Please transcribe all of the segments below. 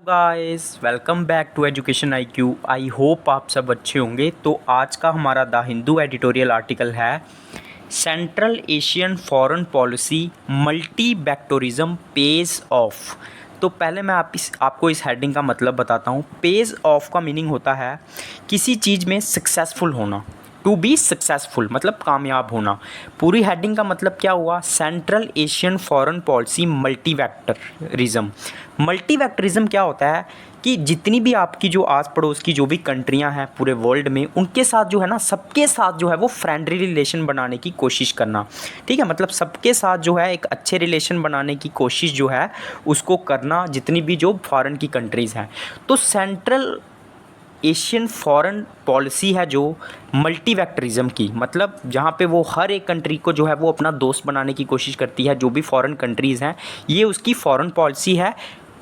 Guys welcome back to education IQ। I hope आप सब अच्छे होंगे। तो आज का हमारा द हिंदू एडिटोरियल आर्टिकल है central Asian foreign policy multi vectorism page of. तो पहले मैं आपको इस हेडिंग का मतलब बताता हूँ। पेज ऑफ का मीनिंग होता है किसी चीज़ में सक्सेसफुल होना, टू बी सक्सेसफुल मतलब कामयाब होना। पूरी हेडिंग का मतलब क्या हुआ? Central Asian foreign policy multi vectorism. Multi vectorism क्या होता है कि जितनी भी आपकी जो आस पड़ोस की जो भी कंट्रियां हैं पूरे वर्ल्ड में, उनके साथ जो है ना, सबके साथ जो है वो फ्रेंडली रिलेशन बनाने की कोशिश करना। ठीक है, मतलब सबके साथ जो है एक अच्छे रिलेशन बनाने की कोशिश जो है उसको करना, जितनी भी जो फॉरेन की कंट्रीज़ हैं। तो सेंट्रल एशियन फॉरेन पॉलिसी है जो मल्टी वेक्टरिज्म की, मतलब जहाँ पे वो हर एक कंट्री को जो है वो अपना दोस्त बनाने की कोशिश करती है, जो भी फॉरेन कंट्रीज़ हैं, ये उसकी फॉरेन पॉलिसी है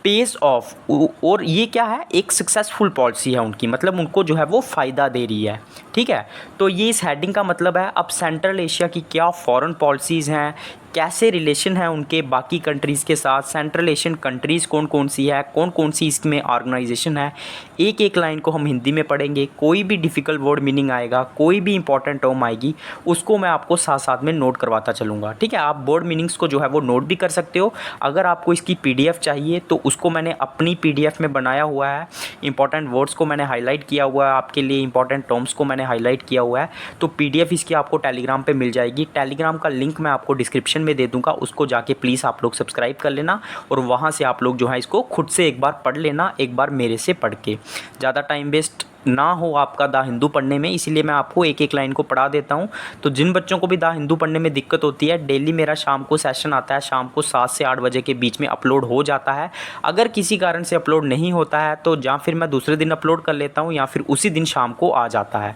पेस ऑफ। और ये क्या है? एक सक्सेसफुल पॉलिसी है उनकी, मतलब उनको जो है वो फ़ायदा दे रही है। ठीक है, तो ये इस हेडिंग का मतलब है। अब सेंट्रल एशिया की क्या फॉरेन पॉलिसीज़ हैं, कैसे रिलेशन है उनके बाकी कंट्रीज़ के साथ, सेंट्रल एशियन कंट्रीज़ कौन कौन सी है, कौन कौन सी इसमें ऑर्गेनाइजेशन है, एक एक लाइन को हम हिंदी में पढ़ेंगे। कोई भी डिफ़िकल्ट वर्ड मीनिंग आएगा, कोई भी इंपॉर्टेंट टर्म आएगी, उसको मैं आपको साथ साथ में नोट करवाता चलूँगा। ठीक है, आप वर्ड मीनिंग्स को जो है वो नोट भी कर सकते हो। अगर आपको इसकी PDF चाहिए तो उसको मैंने अपनी PDF में बनाया हुआ है। इंपॉर्टेंट वर्ड्स को मैंने हाईलाइट किया हुआ है आपके लिए, इंपॉर्टेंट टर्म्स को मैंने हाईलाइट किया हुआ है। तो PDF इसकी आपको टेलीग्राम पे मिल जाएगी। टेलीग्राम का लिंक मैं आपको डिस्क्रिप्शन में दे दूंगा, उसको जाके प्लीज़ आप लोग सब्सक्राइब कर लेना और वहाँ से आप लोग जो है इसको खुद से एक बार पढ़ लेना, एक बार मेरे से पढ़ के। ज़्यादा टाइम वेस्ट ना हो आपका द हिंदू पढ़ने में, इसीलिए मैं आपको एक एक लाइन को पढ़ा देता हूँ। तो जिन बच्चों को भी द हिंदू पढ़ने में दिक्कत होती है, डेली मेरा शाम को सेशन आता है, शाम को 7 से 8 बजे के बीच में अपलोड हो जाता है। अगर किसी कारण से अपलोड नहीं होता है तो या फिर मैं दूसरे दिन अपलोड कर लेता हूँ या फिर उसी दिन शाम को आ जाता है।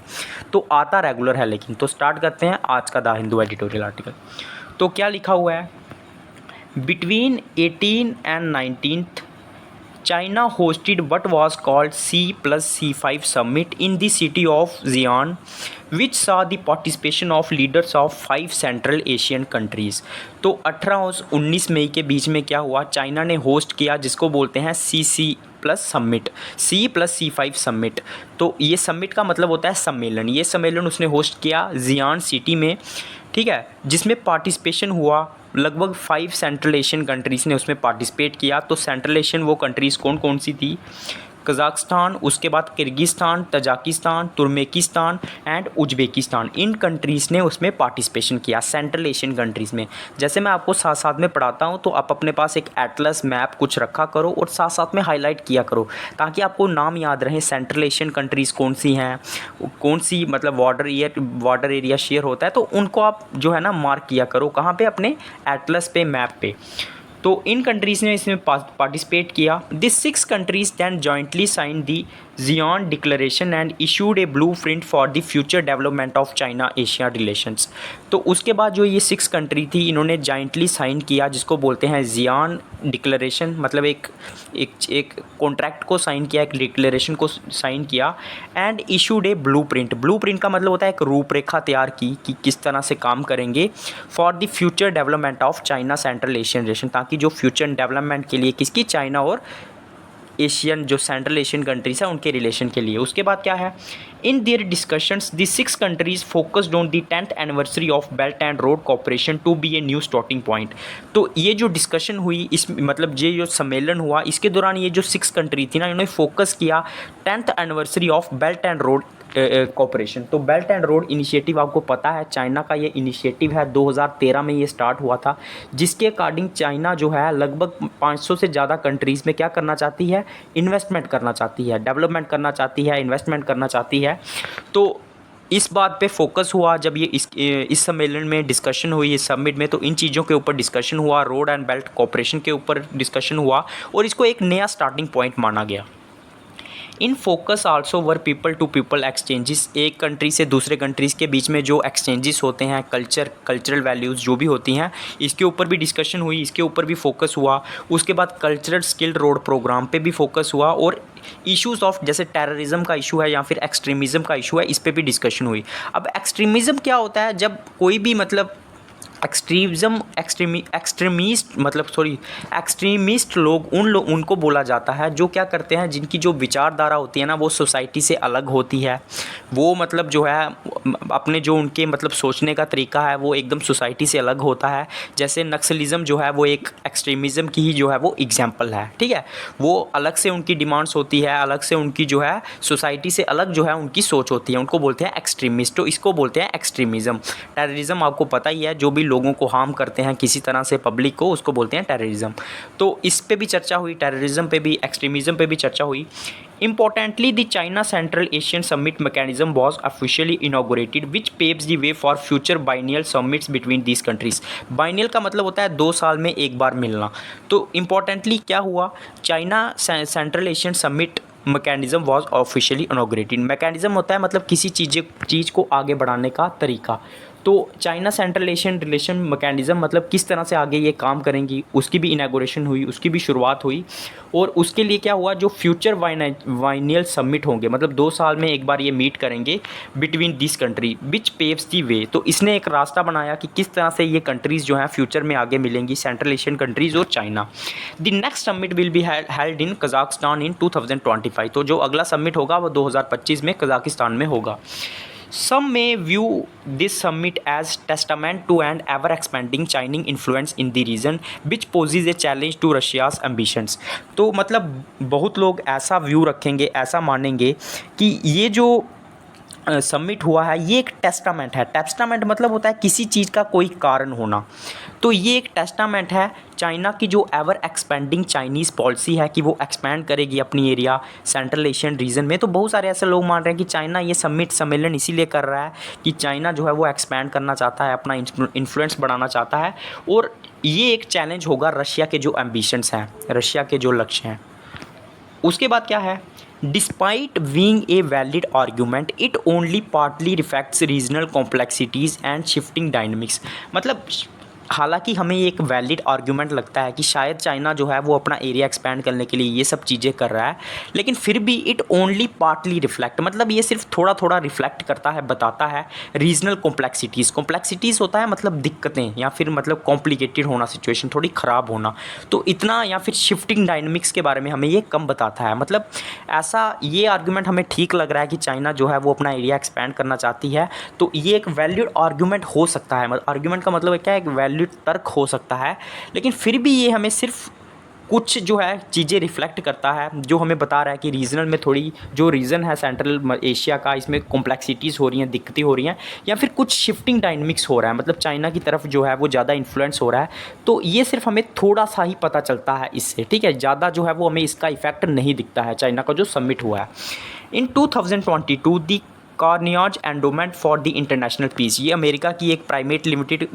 तो आता रेगुलर है लेकिन। तो स्टार्ट करते हैं आज का द हिंदू एडिटोरियल आर्टिकल। तो क्या लिखा हुआ है? Between 18 and 19th China hosted what was called C+C5 summit in the city of Xi'an, which saw the participation of leaders of 5 Central Asian countries। तो 18 और 19 मई के बीच में क्या हुआ? चाइना ने होस्ट किया जिसको बोलते हैं C+C5 समिट। तो ये समिट का मतलब होता है सम्मेलन। ये सम्मेलन उसने होस्ट किया जियान सिटी में। ठीक है, जिसमें पार्टिसिपेशन हुआ लगभग 5 सेंट्रल एशियन कंट्रीज़ ने उसमें पार्टिसिपेट किया। तो सेंट्रल एशियन वो कंट्रीज़ कौन कौन सी थी? कज़ाकिस्तान, उसके बाद Kyrgyzstan, Tajikistan, Turkmenistan and Uzbekistan. In countries ने उसमें पार्टिसिपेशन किया, सेंट्रल एशियन कंट्रीज़ में। जैसे मैं आपको साथ साथ में पढ़ाता हूँ तो आप अपने पास एक एटलस मैप कुछ रखा करो और साथ साथ में हाईलाइट किया करो, ताकि आपको नाम याद रहे सेंट्रल एशियन कंट्रीज़ कौन सी हैं, कौन सी मतलब वाटर एरिया शेयर होता है, तो उनको आप जो है ना मार्क किया करो। कहाँ पे? अपने एटलस पे, मैप पे। तो इन कंट्रीज़ ने इसमें पार्टिसिपेट किया। This 6 countries then jointly sign the Xi'an declaration and issued a blueprint for the future development of China Asia relations. तो उसके बाद जो ये 6 कंट्री थी, इन्होंने जॉइंटली साइन किया जिसको बोलते हैं जियान डिक्लेरेशन, मतलब एक कॉन्ट्रैक्ट को साइन किया, एक डिक्लेरेशन को साइन किया। And issued a blue print का मतलब होता है एक रूपरेखा तैयार की कि किस तरह से काम करेंगे for the future development of China central Asian relation, ताकि जो फ्यूचर डेवलपमेंट के लिए किसकी? चाइना और एशियन जो सेंट्रल एशियन कंट्रीज है उनके रिलेशन के लिए। उसके बाद क्या है? In their discussions the 6 countries focused on the 10th anniversary of belt and road cooperation to be a new starting point. तो ये जो डिस्कशन हुई, इस मतलब ये जो सम्मेलन हुआ, इसके दौरान ये जो 6 कंट्री थी ना, इन्होंने फोकस किया 10th anniversary of belt and road cooperation. तो बेल्ट एंड रोड इनिशिएटिव आपको पता है, चाइना का ये इनिशिएटिव है। 2013 में ये स्टार्ट हुआ था, जिसके अकॉर्डिंग चाइना जो है लगभग 500 से ज़्यादा कंट्रीज़ में क्या करना चाहती है? इन्वेस्टमेंट करना चाहती है, डेवलपमेंट करना चाहती है, इन्वेस्टमेंट करना चाहती है। तो इस बात पे फोकस हुआ जब ये इस सम्मेलन में डिस्कशन हुई, इस समिट में, तो इन चीज़ों के ऊपर डिस्कशन हुआ, रोड एंड बेल्ट कॉपरेशन के ऊपर डिस्कशन हुआ और इसको एक नया स्टार्टिंग पॉइंट माना गया। In focus also were people to people exchanges. एक कंट्री से दूसरे कंट्रीज़ के बीच में जो एक्सचेंजेस होते हैं, कल्चरल वैल्यूज़ जो भी होती हैं, इसके ऊपर भी डिस्कशन हुई, इसके ऊपर भी फोकस हुआ। उसके बाद कल्चरल स्किल रोड प्रोग्राम पे भी फोकस हुआ और इश्यूज़ ऑफ जैसे टेररिज्म का इशू है या फिर एक्सट्रीमिज़म का इशू है, इस पर भी डिस्कशन हुई। अब एक्सट्रीमिज़म क्या होता है? जब कोई भी मतलब एक्सट्रीमिस्ट लोग उनको बोला जाता है जो क्या करते हैं, जिनकी जो विचारधारा होती है ना वो सोसाइटी से अलग होती है। वो मतलब जो है अपने जो उनके मतलब सोचने का तरीका है वो एकदम सोसाइटी से अलग होता है। जैसे नक्सलिज़म जो है वो एक एक्सट्रीमिज़म की ही जो है वो एग्जाम्पल है, ठीक है। वो अलग से उनकी डिमांड्स होती है, अलग से उनकी जो है सोसाइटी से अलग जो है उनकी सोच होती है, उनको बोलते हैं एक्सट्रीमिस्ट। तो इसको बोलते हैं एक्सट्रीमिज़म। टेररिज्म आपको पता ही है, जो भी लोगों को हार्म करते हैं किसी तरह से पब्लिक को, उसको बोलते हैं टेररिज्म। तो इस पे भी चर्चा हुई, टेररिज्म पे भी, एक्सट्रीमिज़म पे भी चर्चा हुई। Importantly, the China Central Asian Summit mechanism was officially inaugurated, which paves the way for future biennial summits between these countries. Biennial का मतलब होता है 2 साल में एक बार मिलना। तो importantly क्या हुआ, China central Asian summit mechanism was officially inaugurated. Mechanism होता है मतलब किसी चीज़ को आगे बढ़ाने का तरीका। तो China central Asian relation mechanism मतलब किस तरह से आगे ये काम करेंगी, उसकी भी इनॉग्रेशन हुई, उसकी भी शुरुआत हुई। और उसके लिए क्या हुआ, जो फ्यूचर बाइनियल समिट होंगे, मतलब 2 साल में एक बार ये मीट करेंगे between this country which paves the way. तो इसने एक रास्ता बनाया कि किस तरह से ये कंट्रीज़ जो हैं फ्यूचर में आगे मिलेंगी, सेंट्रल एशियन कंट्रीज़ और China. The next summit will be held in Kazakhstan in 2025। तो जो अगला समिट होगा वो 2025 में कजाकिस्तान में होगा। Some may view this summit as testament to an ever-expanding Chinese influence in the region, which poses a challenge to Russia's ambitions. तो मतलब बहुत लोग ऐसा व्यू रखेंगे, ऐसा मानेंगे कि ये जो सबमिट हुआ है ये एक टेस्टामेंट है। टेस्टामेंट मतलब होता है किसी चीज़ का कोई कारण होना। तो ये एक टेस्टामेंट है चाइना की जो एवर एक्सपेंडिंग चाइनीज़ पॉलिसी है कि वो एक्सपैंड करेगी अपनी एरिया सेंट्रल एशियन रीजन में। तो बहुत सारे ऐसे लोग मान रहे हैं कि चाइना ये सम्मेलन इसीलिए कर रहा है कि चाइना जो है वो एक्सपैंड करना चाहता है, अपना इन्फ्लुएंस बढ़ाना चाहता है। और ये एक चैलेंज होगा रशिया के जो एम्बिशंस हैं, रशिया के जो लक्ष्य हैं। उसके बाद क्या है, despite being a valid argument it only partly reflects regional complexities and shifting dynamics. मतलब हालांकि हमें एक वैलिड आर्ग्यूमेंट लगता है कि शायद चाइना जो है वो अपना एरिया एक्सपैंड करने के लिए ये सब चीज़ें कर रहा है, लेकिन फिर भी इट ओनली पार्टली रिफ्लेक्ट, मतलब ये सिर्फ थोड़ा थोड़ा रिफ्लेक्ट करता है, बताता है रीजनल कॉम्प्लेक्सिटीज़ होता है मतलब दिक्कतें या फिर मतलब कॉम्प्लिकेटेड होना, सिचुएशन थोड़ी ख़राब होना। तो इतना या फिर शिफ्टिंग डायनेमिक्स के बारे में हमें ये कम बताता है। मतलब ऐसा ये आर्ग्यूमेंट हमें ठीक लग रहा है कि चाइना जो है वो अपना एरिया एक्सपैंड करना चाहती है, तो ये एक वैलिड आर्ग्यूमेंट हो सकता है। आर्ग्यूमेंट का मतलब क्या है, एक वैलिड तर्क हो सकता है, लेकिन फिर भी ये हमें सिर्फ कुछ जो है चीज़ें रिफ्लेक्ट करता है, जो हमें बता रहा है कि रीजनल में थोड़ी जो रीजन है सेंट्रल एशिया का, इसमें कॉम्प्लेक्सिटीज़ हो रही हैं, दिक्कतें हो रही हैं, या फिर कुछ शिफ्टिंग डायनेमिक्स हो रहा है, मतलब चाइना की तरफ जो है वो ज़्यादा इन्फ्लुएंस हो रहा है। तो ये सिर्फ हमें थोड़ा सा ही पता चलता है इससे, ठीक है, ज़्यादा जो है वो हमें इसका इफेक्ट नहीं दिखता है चाइना का जो सबमिट हुआ है। In 2022 the Carnegie endowment for the international peace, ये अमेरिका की एक प्राइवेट लिमिटेड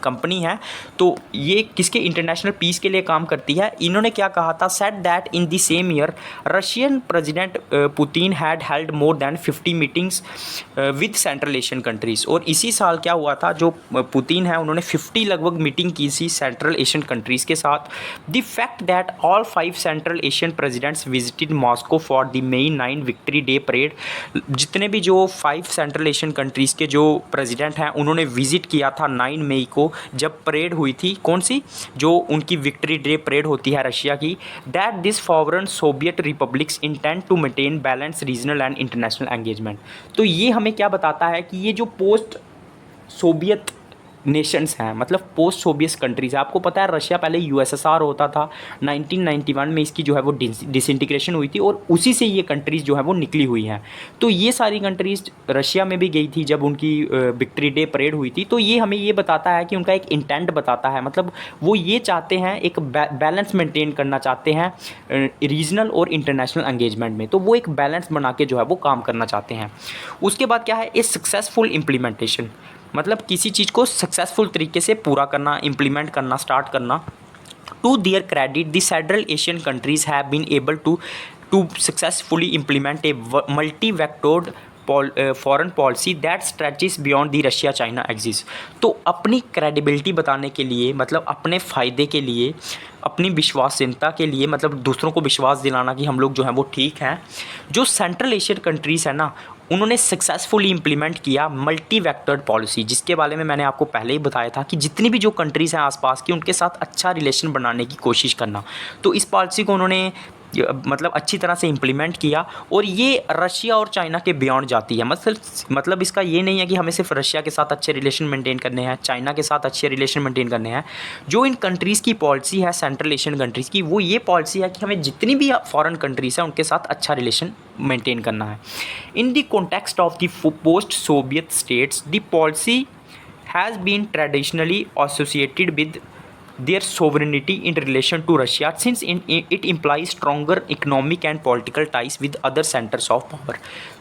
कंपनी है। तो ये किसके इंटरनेशनल पीस के लिए काम करती है। इन्होंने क्या कहा था, set that in the same year Russian president Putin had held more than 50 meetings with central Asian countries. और इसी साल क्या हुआ था, जो पुतिन है उन्होंने 50 लगभग मीटिंग की थी सेंट्रल एशियन कंट्रीज़ के साथ। The fact that all 5 Central Asian presidents visited Moscow for the May 9 victory day parade, जितने भी जो 5 सेंट्रल एशियन कंट्रीज़ के जो प्रेसिडेंट हैं उन्होंने विज़िट किया था 9 मई को, जब परेड हुई थी, कौन सी, जो उनकी विक्ट्री डे परेड होती है रशिया की। That this foreign Soviet republics intend to maintain balance regional and international engagement. तो ये हमें क्या बताता है कि ये जो पोस्ट सोवियत नेशंस हैं, मतलब पोस्ट सोवियत कंट्रीज़ है। आपको पता है रशिया पहले यूएसएसआर होता था, 1991 में इसकी जो है वो डिसइंटीग्रेशन हुई थी और उसी से ये कंट्रीज़ जो है वो निकली हुई हैं। तो ये सारी कंट्रीज़ रशिया में भी गई थी जब उनकी विक्ट्री डे परेड हुई थी। तो ये हमें ये बताता है कि उनका एक इंटेंट बताता है, मतलब वो ये चाहते हैं, एक बैलेंस मेंटेन करना चाहते हैं रीजनल और इंटरनेशनल एंगेजमेंट में। तो वो एक बैलेंस बना के जो है वो काम करना चाहते हैं। उसके बाद क्या है, ए सक्सेसफुल इम्प्लीमेंटेशन, मतलब किसी चीज़ को सक्सेसफुल तरीके से पूरा करना, इम्प्लीमेंट करना, स्टार्ट करना। To their credit the central Asian countries have been able to successfully implement a multi vectored foreign policy that stretches beyond the Russia China axis. तो अपनी क्रेडिबिलिटी बताने के लिए, मतलब अपने फ़ायदे के लिए, अपनी विश्वसनीयता के लिए, मतलब दूसरों को विश्वास दिलाना कि हम लोग जो हैं वो ठीक हैं, जो सेंट्रल एशियन कंट्रीज़ है ना, उन्होंने सक्सेसफुली इम्प्लीमेंट किया मल्टी वेक्टर्ड पॉलिसी, जिसके बारे में मैंने आपको पहले ही बताया था कि जितनी भी जो कंट्रीज़ हैं आसपास की उनके साथ अच्छा रिलेशन बनाने की कोशिश करना। तो इस पॉलिसी को उन्होंने मतलब अच्छी तरह से इम्प्लीमेंट किया, और ये रशिया और चाइना के बियॉन्ड जाती है। मतलब इसका ये नहीं है कि हमें सिर्फ रशिया के साथ अच्छे रिलेशन मेंटेन करने हैं, चाइना के साथ अच्छे रिलेशन मेंटेन करने हैं। जो इन कंट्रीज़ की पॉलिसी है सेंट्रल एशियन कंट्रीज़ की, वो ये पॉलिसी है कि हमें जितनी भी फॉरेन कंट्रीज़ हैं उनके साथ अच्छा रिलेशन मेंटेन करना है। In the context of the post Soviet states, the policy has been traditionally associated with their sovereignty in relation to Russia, since it implies stronger economic and political ties with other centers of power।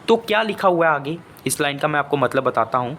तो क्या लिखा हुआ है आगे, इस line का मैं आपको मतलब बताता हूँ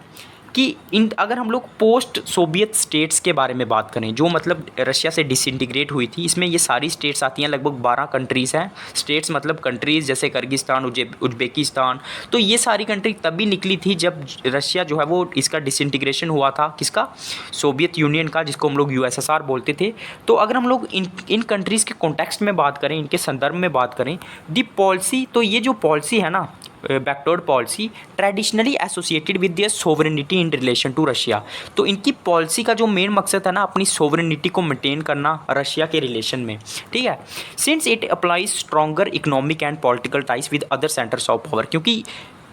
कि अगर हम लोग पोस्ट सोवियत स्टेट्स के बारे में बात करें, जो मतलब रशिया से डिसइंटीग्रेट हुई थी, इसमें ये सारी स्टेट्स आती हैं, लगभग 12 कंट्रीज़ हैं। स्टेट्स मतलब कंट्रीज़, जैसे किर्गिस्तान, उज्बेकिस्तान। तो ये सारी कंट्री तभी निकली थी जब रशिया जो है वो इसका डिसइंटीग्रेशन हुआ था, किसका, सोवियत यूनियन का, जिसको हम लोग USSR बोलते थे। तो अगर हम लोग इन कंट्रीज़ के कॉन्टेक्स्ट में बात करें, इनके संदर्भ में बात करें, दी पॉलिसी, तो ये जो पॉलिसी है ना, backward policy, traditionally associated with their sovereignty in relation to Russia. तो इनकी पॉलिसी का जो मेन मकसद है ना, अपनी सोवरेनिटी को मेंटेन करना रशिया के रिलेशन में, ठीक है। Since it applies stronger economic and political ties with other centres of power, क्योंकि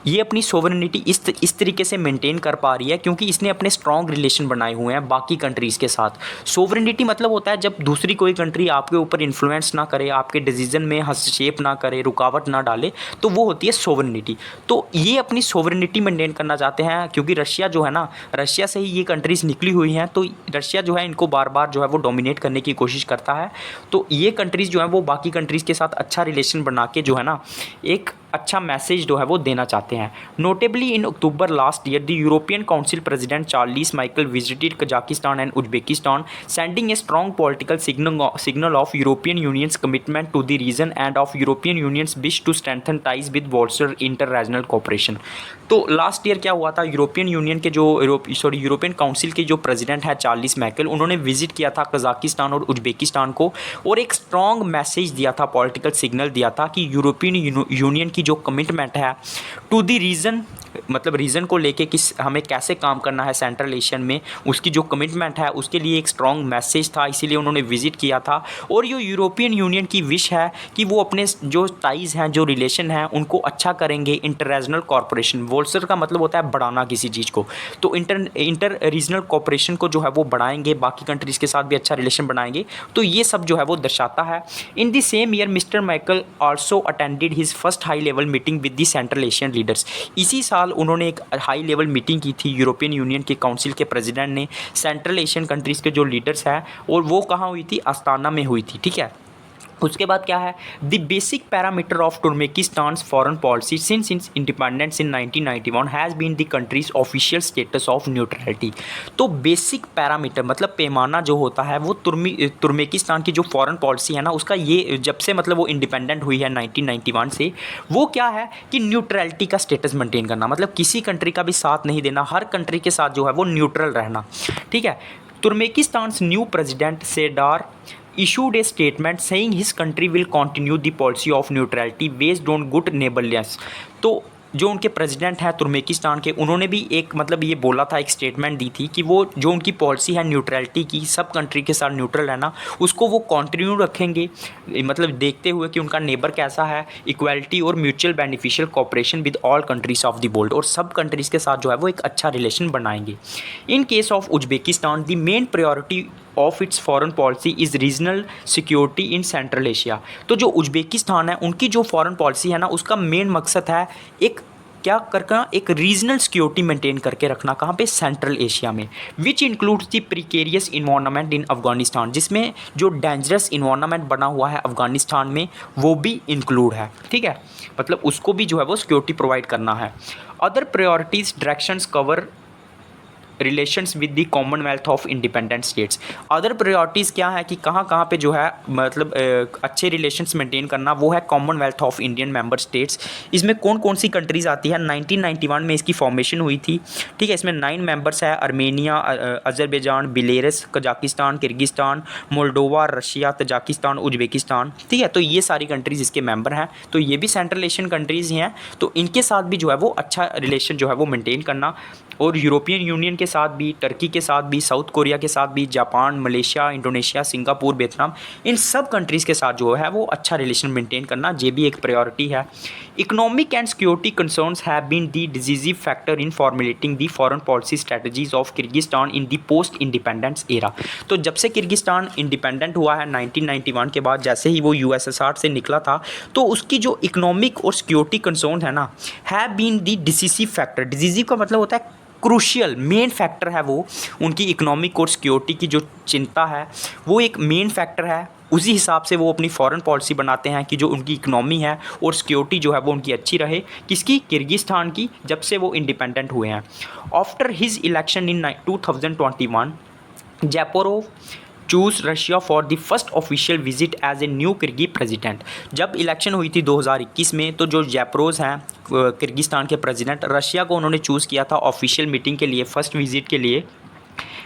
ये अपनी सोवरेनिटी इस तरीके से मेंटेन कर पा रही है क्योंकि इसने अपने स्ट्रॉन्ग रिलेशन बनाए हुए हैं बाकी कंट्रीज़ के साथ। सोवरेनिटी मतलब होता है जब दूसरी कोई कंट्री आपके ऊपर इन्फ्लुएंस ना करे, आपके डिसीजन में हस्तक्षेप ना करे, रुकावट ना डाले, तो वो होती है सोवरेनिटी। तो ये अपनी सोवरेनिटी मेंटेन करना चाहते हैं, क्योंकि रशिया जो है ना, रशिया से ही ये कंट्रीज़ निकली हुई हैं, तो रशिया जो है इनको बार बार जो है वो डोमिनेट करने की कोशिश करता है। तो ये कंट्रीज़ जो है वो बाकी कंट्रीज़ के साथ अच्छा रिलेशन बना के जो है ना, एक अच्छा मैसेज जो है वो देना चाहते हैं। Notably in October last year the European council president Charles Michel visited Kazakhstan and Uzbekistan, sending a strong political signal of European union's commitment to the region and of European union's wish to strengthen ties with bolster inter regional cooperation. तो last year क्या हुआ था, European union के जो European council के जो president है Charles Michael, उन्होंने विजिट किया था कजाकिस्तान और उज्बेकिस्तान को, और एक स्ट्रॉन्ग मैसेज दिया था, पॉलिटिकल सिग्नल दिया था कि यूरोपियन यूनियन की जो कमिटमेंट है टू द रीजन, मतलब रीजन को लेके किस हमें कैसे काम करना है सेंट्रल एशियन में, उसकी जो कमिटमेंट है उसके लिए एक स्ट्रॉन्ग मैसेज था, इसीलिए उन्होंने विजिट किया था। और ये यूरोपियन यूनियन की विश है कि वो अपने जो टाइज़ हैं, जो रिलेशन हैं, उनको अच्छा करेंगे इंटर रीजनल कॉर्पोरेशन। वोल्सर का मतलब होता है बढ़ाना किसी चीज़ को, तो इंटर रीजनल कॉर्पोरेशन को जो है वो बढ़ाएंगे, बाकी कंट्रीज़ के साथ भी अच्छा रिलेशन बनाएंगे। तो ये सब जो है वो दर्शाता है। In the same year mister Michael also attended his first high level meeting with the central Asian leaders. इसी साल उन्होंने एक हाई लेवल मीटिंग की थी यूरोपियन यूनियन के काउंसिल के प्रेसिडेंट ने सेंट्रल एशियन कंट्रीज़ के जो लीडर्स हैं, और वो कहाँ हुई थी, अस्ताना में हुई थी, ठीक है। उसके बाद क्या है, the basic parameter of Turkmenistan foreign policy since its independence in 1991 has been the country's official status of neutrality. तो बेसिक पैरामीटर मतलब पैमाना जो होता है वो तुर्कमेनिस्तान की जो फॉरेन पॉलिसी है ना, उसका ये जब से मतलब वो इंडिपेंडेंट हुई है 1991 से, वो क्या है कि न्यूट्रलिटी का स्टेटस मेंटेन करना, मतलब किसी कंट्री का भी साथ नहीं देना, हर कंट्री के साथ जो है वो न्यूट्रल रहना, ठीक है। Turkmenistan new president cedar issued a statement saying his country will continue the policy of neutrality based on good neighborliness। तो जो उनके प्रेसिडेंट हैं तुर्कमेनिस्तान के, उन्होंने भी एक मतलब ये बोला था, एक स्टेटमेंट दी थी कि वो जो उनकी पॉलिसी है न्यूट्रलिटी की, सब कंट्री के साथ न्यूट्रल रहना, उसको वो कंटिन्यू रखेंगे, मतलब देखते हुए कि उनका नेबर कैसा है, इक्वालिटी और mutual beneficial cooperation with all countries of the world, और सब कंट्रीज़ के साथ जो है वो एक अच्छा रिलेशन बनाएंगे। In case of Uzbekistan the main priority of its foreign policy is regional security in central Asia. तो जो उज्बेकिस्तान है उनकी जो फॉरेन पॉलिसी है ना, उसका मेन मकसद है एक क्या करना, एक रीजनल सिक्योरिटी मेंटेन करके रखना, कहाँ पे, सेंट्रल एशिया में। Which includes the precarious environment इन अफगानिस्तान, जिसमें जो डेंजरस इन्वायरमेंट बना हुआ है अफगानिस्तान में वो भी इंक्लूड है, ठीक है, मतलब उसको भी जो है वो सिक्योरिटी प्रोवाइड करना है। Other priorities directions cover relations with the Commonwealth of independent states. Other priorities क्या है कि कहाँ कहाँ पे जो है मतलब अच्छे रिलेशंस मेंटेन करना, वो है Commonwealth of Indian member states. इसमें कौन कौन सी कंट्रीज़ आती है? 1991 में इसकी फॉर्मेशन हुई थी, ठीक है। इसमें 9 मेंबर्स है, Armenia, Azerbaijan, Belarus, Kazakhstan, Kyrgyzstan, Moldova, Russia, Tajikistan, Uzbekistan, ठीक है। तो ये सारी कंट्रीज़ इसके मेंबर हैं। तो ये भी सेंट्रल एशियन कंट्रीज़ ही हैं, तो इनके साथ भी जो है वो अच्छा रिलेशन जो है वो मेंटेन करना। और यूरोपियन यूनियन के साथ भी, टर्की के साथ भी, साउथ कोरिया के साथ भी, Japan, Malaysia, Indonesia, Singapore, Vietnam, इन सब कंट्रीज़ के साथ जो है वो अच्छा रिलेशन मेंटेन करना, ये भी एक प्रायोरिटी है। Economic and security concerns have been the decisive factor in formulating the foreign policy strategies of Kyrgyzstan in the post independence era. तो जब से किर्गिस्तान इंडिपेंडेंट हुआ है 1991 के बाद, जैसे ही वो यूएसएसआर से निकला था, तो उसकी जो इकोनॉमिक और सिक्योरिटी कंसर्न है ना, have been the decisive factor. Decisive का मतलब होता है क्रूशियल, मेन फैक्टर है वो। उनकी इकोनॉमिक और सिक्योरिटी की जो चिंता है वो एक मेन फैक्टर है। उसी हिसाब से वो अपनी फॉरेन पॉलिसी बनाते हैं कि जो उनकी इकोनॉमी है और सिक्योरिटी जो है वो उनकी अच्छी रहे। किसकी? किर्गिस्तान की, जब से वो इंडिपेंडेंट हुए हैं। After his election in 2021, Japarov chose Russia for the first official visit as a new Kyrgyz president. जब इलेक्शन हुई थी 2021 में, तो जो जैपरोज हैं किर्गिस्तान के प्रेसिडेंट, रशिया को उन्होंने चूज़ किया था ऑफिशियल मीटिंग के लिए, फर्स्ट विजिट के लिए।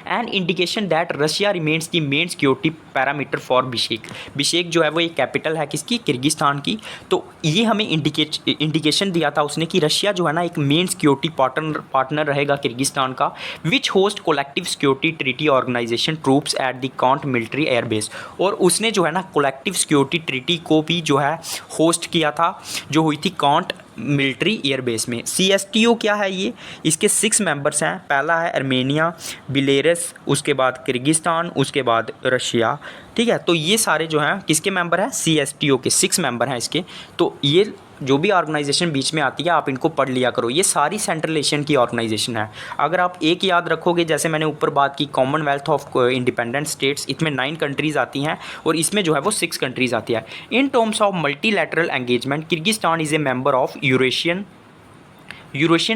And indication that Russia remains की मेन सिक्योरिटी पैरामीटर फॉर बिशेक। बिशेक जो है वो एक कैपिटल है किसकी? किर्गिस्तान की। तो ये हमें इंडिकेशन दिया था उसने कि रशिया जो है ना एक मेन सिक्योरिटी पार्टनर रहेगा किर्गिस्तान का, which host collective security treaty organisation troops at the Kant military airbase. और उसने जो है ना कोलेक्टिव सिक्योरिटी ट्रीटी को भी जो है होस्ट किया था, जो हुई थी कांट मिलिट्री एयरबेस में। CSTO क्या है ये? इसके 6 मेंबर्स हैं। पहला है आर्मेनिया, बेलारूस, उसके बाद किर्गिस्तान, उसके बाद रशिया, ठीक है। तो ये सारे जो हैं किसके मेंबर हैं? CSTO के 6 मेंबर हैं इसके। तो ये जो भी ऑर्गेनाइजेशन बीच में आती है आप इनको पढ़ लिया करो। ये सारी सेंट्रल एशियन की ऑर्गेनाइजेशन है। अगर आप एक याद रखोगे, जैसे मैंने ऊपर बात की कॉमनवेल्थ ऑफ इंडिपेंडेंट स्टेट्स, इसमें 9 कंट्रीज़ आती हैं और इसमें जो है वो 6 कंट्रीज़ आती है। In terms of multilateral engagement, Kyrgyzstan is a member of Eurasian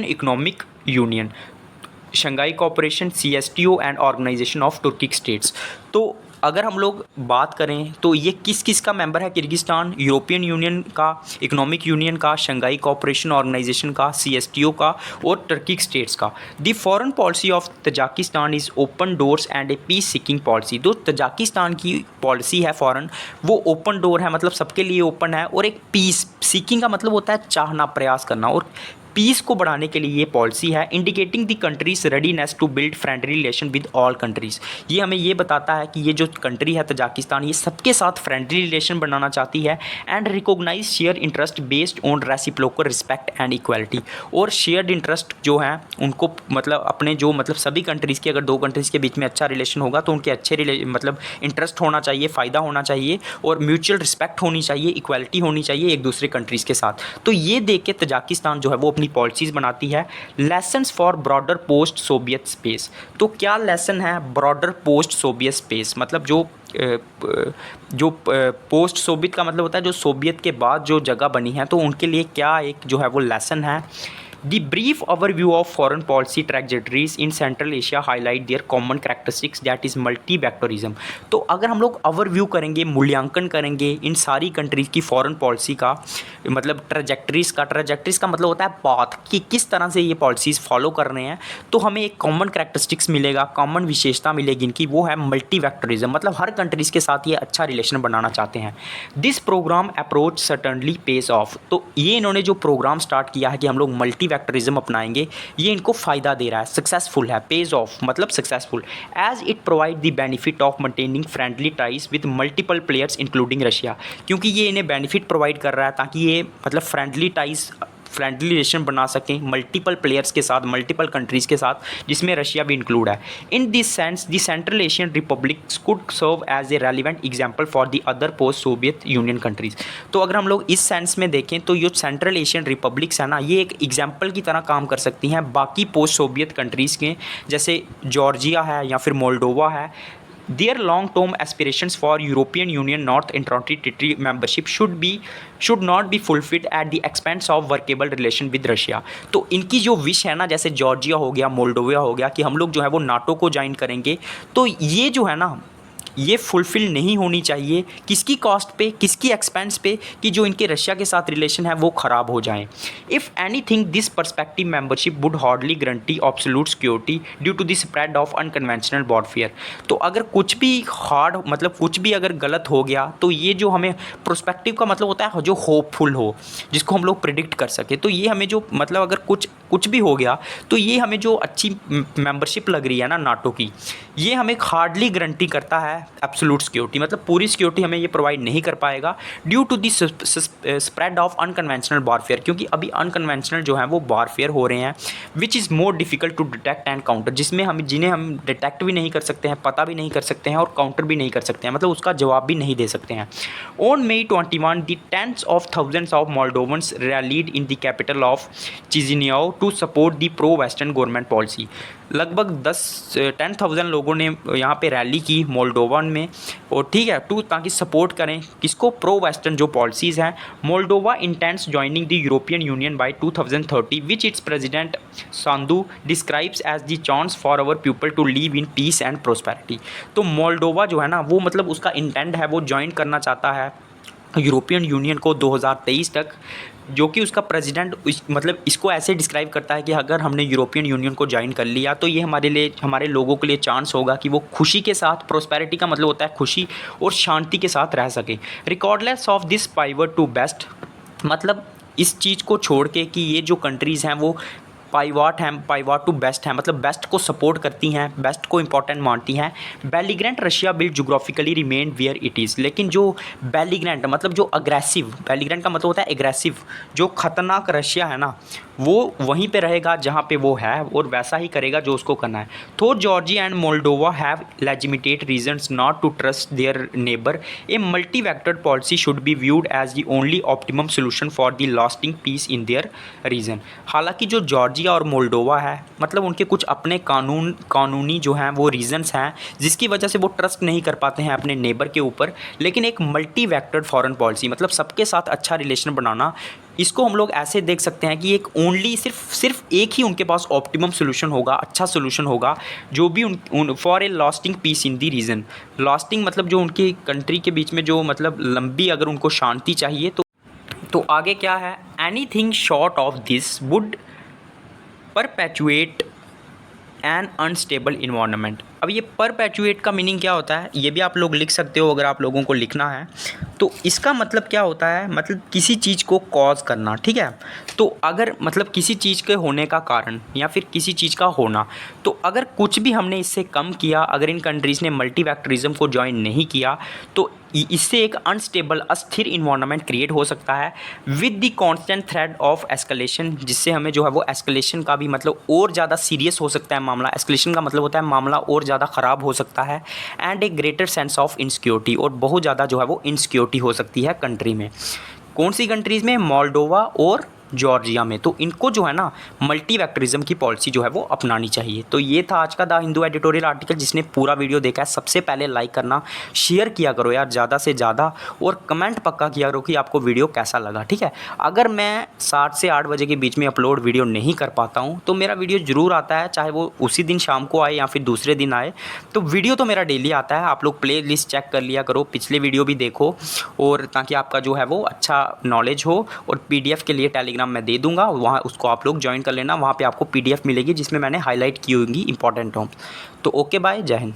economic union, Shanghai cooperation, CSTO and organization of Turkic states. तो अगर हम लोग बात करें तो ये किस किस का मेंबर है? किर्गिस्तान, यूरोपियन यूनियन का, इकोनॉमिक यूनियन का, शंघाई कोऑपरेशन ऑर्गेनाइजेशन का, CSTO का और टर्किक स्टेट्स का। The foreign policy of Tajikistan is open doors and a peace seeking policy. जो तजाकिस्तान की पॉलिसी है फॉरेन, वो ओपन डोर है, मतलब सबके लिए ओपन है, और एक पीस सीकिंग का मतलब होता है चाहना, प्रयास करना, और पीस को बढ़ाने के लिए ये पॉलिसी है। Indicating the country's readiness to build friendly relation with all countries. ये हमें ये बताता है कि ये जो कंट्री है तजाकिस्तान, ये सबके साथ फ्रेंडली रिलेशन बनाना चाहती है। And recognize share interest based on reciprocal respect and equality. और शेयर्ड इंटरेस्ट जो है उनको, मतलब अपने जो मतलब सभी कंट्रीज़ के, अगर 2 कंट्रीज़ के बीच में अच्छा रिलेशन होगा तो उनके अच्छे मतलब इंटरेस्ट होना चाहिए, फ़ायदा होना चाहिए, और म्यूचुअल रिस्पेक्ट होनी चाहिए, इक्वालिटी होनी चाहिए एक दूसरे कंट्रीज़ के साथ। तो ये देख के तजाकिस्तान जो है वो पॉलिसीज़ बनाती है। Lessons for broader post Soviet space. तो क्या लेसन है ब्रॉडर पोस्ट सोवियत स्पेस? मतलब जो पोस्ट सोवियत का मतलब होता है जो सोवियत के बाद जो जगह बनी है, तो उनके लिए क्या एक जो है वो लेसन है। The brief overview of foreign policy trajectories in Central Asia highlight their common characteristics that is multi-vectorism। तो अगर हम लोग ओवरव्यू करेंगे, मूल्यांकन करेंगे इन सारी कंट्रीज़ की फॉरेन पॉलिसी का, मतलब ट्रैजेक्टरीज़ का मतलब होता है पाथ, कि किस तरह से ये पॉलिसीज़ फॉलो कर रहे हैं, तो हमें एक कॉमन कैरेक्टरिस्टिक्स मिलेगा, कॉमन विशेषता मिलेगी इनकी, वो है मल्टी वेक्टरिज्म। मतलब हर कंट्रीज़ के साथ ये अच्छा रिलेशन बनाना चाहते हैं। This program approach certainly pays of. तो ये इन्होंने जो प्रोग्राम स्टार्ट किया है कि हम लोग मल्टी वेक्टरिज्म अपनाएंगे, ये इनको फ़ायदा दे रहा है, सक्सेसफुल है। पेज ऑफ मतलब successful, as it provide the benefit of maintaining friendly ties with multiple players including Russia. क्योंकि ये इन्हें बेनिफिट प्रोवाइड कर रहा है ताकि ये मतलब फ्रेंडली रिलेशन बना सकें मल्टीपल प्लेयर्स के साथ, मल्टीपल कंट्रीज़ के साथ, जिसमें रशिया भी इंक्लूड है। In this sense the central Asian republics could serve as a relevant example for the other post Soviet union countries. तो अगर हम लोग इस सेंस में देखें तो ये सेंट्रल एशियन रिपब्लिक्स है ना, ये एक एग्जाम्पल की तरह काम कर सकती हैं बाकी पोस्ट सोवियत कंट्रीज़ के, जैसे जॉर्जिया है या फिर मोल्डोवा है, their long-term aspirations for European Union North Atlantic Treaty membership should not be fulfilled at the expense of workable relation with Russia। तो इनकी जो विश है ना, जैसे जॉर्जिया हो गया, मोल्डोवा हो गया, कि हम लोग जो है वो नाटो को ज्वाइन करेंगे, तो ये जो है ना ये फुलफ़िल नहीं होनी चाहिए। किसकी कॉस्ट पे, किसकी एक्सपेंस पे, कि जो इनके रशिया के साथ रिलेशन है वो ख़राब हो जाएं। If anything this perspective membership would hardly guarantee absolute security due to the spread of unconventional warfare. तो अगर कुछ भी हार्ड, मतलब कुछ भी अगर गलत हो गया, तो ये जो हमें प्रोस्पेक्टिव का मतलब होता है जो होपफुल हो, जिसको हम लोग प्रिडिक्ट कर सके, तो ये हमें जो मतलब अगर कुछ भी हो गया, तो ये हमें जो अच्छी मेंबरशिप लग रही है ना नाटो की, ये हमें हार्डली गारंटी करता है एब्सोल्यूट सिक्योरिटी, मतलब पूरी सिक्योरिटी हमें ये प्रोवाइड नहीं कर पाएगा due to the spread of unconventional warfare, क्योंकि अभी अनकन्वेंशनल जो है वो वॉरफेयर हो रहे हैं, which is more difficult to detect and counter, जिन्हें हम डिटेक्ट भी नहीं कर सकते हैं, पता भी नहीं कर सकते हैं और काउंटर भी नहीं कर सकते हैं, मतलब उसका जवाब भी नहीं दे सकते हैं। On May 21 the tens of thousands of Moldovans rallied in the capital of Chisinau to support the pro western government policy. लगभग 10,000 लोगों ने यहाँ पे रैली की मोल्डोवन में, और ठीक है, ताकि सपोर्ट करें किसको, प्रो वेस्टर्न जो पॉलिसीज़ हैं। Moldova intends joining the European union by 2030 which its president Sandu describes as the chance for our people to live in peace and prosperity. तो मोल्डोवा जो है ना वो मतलब उसका इंटेंट है, वो ज्वाइन करना चाहता है यूरोपियन यूनियन को 2023 तक, जो कि उसका प्रेसिडेंट मतलब इसको ऐसे डिस्क्राइब करता है कि अगर हमने यूरोपियन यूनियन को ज्वाइन कर लिया तो ये हमारे लोगों के लिए चांस होगा कि वो खुशी के साथ, प्रोस्पेरिटी का मतलब होता है खुशी और शांति के साथ रह सकें। Regardless of this pivot to west, मतलब इस चीज़ को छोड़ के कि ये जो कंट्रीज़ हैं वो पाइवट टू बेस्ट हैं, मतलब बेस्ट को सपोर्ट करती हैं, बेस्ट को इंपॉर्टेंट मानती हैं। Belligerent Russia will geographically remain where it is, लेकिन जो बेलिग्रेंट मतलब जो अग्रेसिव, बेलिग्रेंट का मतलब होता है एग्रेसिव, जो खतरनाक रशिया है ना वो वहीं पे रहेगा जहाँ पे वो है, और वैसा ही करेगा जो उसको करना है। तो Georgia and Moldova have legitimate reasons not to trust their neighbour. A multi vectored policy should be viewed as the only optimum solution for the lasting peace in their region. हालांकि जो जॉर्जिया और Moldova है, मतलब उनके कुछ अपने कानूनी जो हैं वो रीजंस हैं जिसकी वजह से वो ट्रस्ट नहीं कर पाते हैं अपने नेबर के ऊपर, लेकिन एक मल्टी वेक्टर्ड फॉरेन पॉलिसी, मतलब सबके साथ अच्छा रिलेशन बनाना, इसको हम लोग ऐसे देख सकते हैं कि एक ओनली सिर्फ एक ही उनके पास ऑप्टिमम सोल्यूशन होगा, अच्छा सोल्यूशन होगा, जो भी for a lasting peace in the region. Lasting मतलब जो उनकी कंट्री के बीच में जो मतलब लंबी अगर उनको शांति चाहिए तो आगे क्या है, anything short of this would perpetuate N unstable environment. अब ये परपेचुएट का मीनिंग क्या होता है ये भी आप लोग लिख सकते हो अगर आप लोगों को लिखना है। तो इसका मतलब क्या होता है, मतलब किसी चीज़ को कॉज करना, ठीक है। तो अगर मतलब किसी चीज़ के होने का कारण या फिर किसी चीज़ का होना, तो अगर कुछ भी हमने इससे कम किया, अगर इन कंट्रीज़ ने मल्टीवेक्टरिज्म को ज्वाइन नहीं किया, तो इससे एक अनस्टेबल अस्थिर इन्वायरमेंट क्रिएट हो सकता है with the constant thread of escalation, जिससे हमें जो है वो एस्केलेशन का भी मतलब और ज़्यादा सीरियस हो सकता है मामला। एस्केलेशन का मतलब होता है मामला और ज़्यादा ख़राब हो सकता है, and A greater sense of insecurity, और बहुत ज़्यादा जो है वो इनसिक्योरिटी हो सकती है कंट्री में। कौन सी कंट्रीज़ में, मोल्डोवा और जॉर्जिया में। तो इनको जो है ना मल्टीवेक्टरिज्म की पॉलिसी जो है वो अपनानी चाहिए। तो ये था आज का द हिंदू एडिटोरियल आर्टिकल। जिसने पूरा वीडियो देखा है सबसे पहले लाइक करना, शेयर किया करो यार ज़्यादा से ज़्यादा, और कमेंट पक्का किया करो कि आपको वीडियो कैसा लगा, ठीक है। अगर मैं 7 से 8 बजे के बीच में अपलोड वीडियो नहीं कर पाता हूँ तो मेरा वीडियो ज़रूर आता है, चाहे वो उसी दिन शाम को आए या फिर दूसरे दिन आए, तो वीडियो तो मेरा डेली आता है। आप लोग प्ले लिस्ट चेक कर लिया करो, पिछले वीडियो भी देखो, और ताकि आपका जो है वो अच्छा नॉलेज हो। और PDF के लिए टेलीग्राम मैं दे दूंगा, वहाँ उसको आप लोग ज्वाइन कर लेना, वहाँ पे आपको PDF मिलेगी जिसमें मैंने हाईलाइट की होंगी इंपॉर्टेंट टर्म्स। तो ओके बाय, जय हिंद।